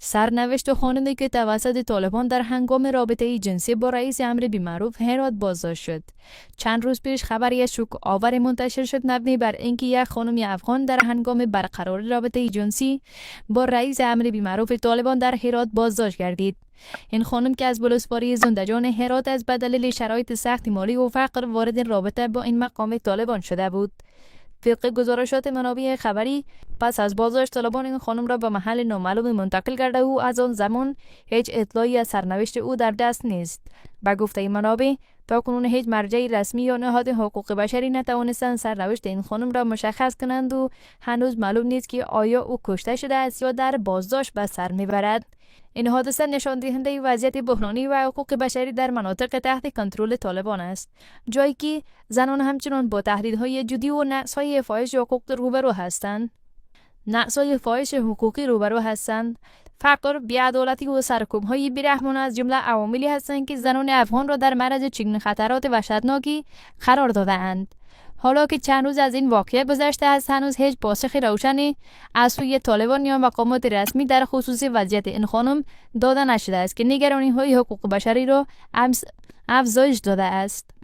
سرنوشت خانمی که توسط طالبان در هنگام رابطه جنسی با رئیس امر بی‌معروف هرات بازداشت شد. چند روز پیش خبری شوک آور منتشر شد مبنی بر اینکه یک خانم افغان در هنگام برقراری رابطه جنسی با رئیس امر بی‌معروف طالبان در هرات بازداشت گردید. این خانم که از بلوسپاری زندجان هرات از بدلیل شرایط سخت مالی و فقر وارد رابطه با این مقام طالبان شده بود. طبق گزارشات منابع خبری پس از بازداشت طالبان این خانم را به محل نامعلوم منتقل کرده و از آن زمان هیچ اطلاعی از سرنوشت او در دست نیست. به گفته منابع تاکنون هیچ مرجع رسمی یا نهاد حقوق بشری نتوانستند سرنوشت این خانم را مشخص کنند و هنوز معلوم نیست که آیا او کشته شده است یا در بازداشت به سر میبرد. این حادثه نشان دهنده وضعیت بحرانی و حقوق بشری در مناطق تحت کنترل طالبان است، جایی که زنان همچنان با تهدیدهای جدی و نقص‌های فاحش حقوق روبرو هستند. فقر، بی‌عدالتی و سرکوب‌های بی‌رحمانه از جمله عواملی هستند که زنان افغان را در معرض چنین خطرات وحشتناکی قرار داده‌اند. حالا که چند روز از این واقعه گذشته است، هنوز هیچ پاسخ روشنی از سوی طالبان یا مقامات رسمی در خصوص وضعیت این خانم داده نشده است که نگرانی‌های حقوق بشری را افزایش داده است.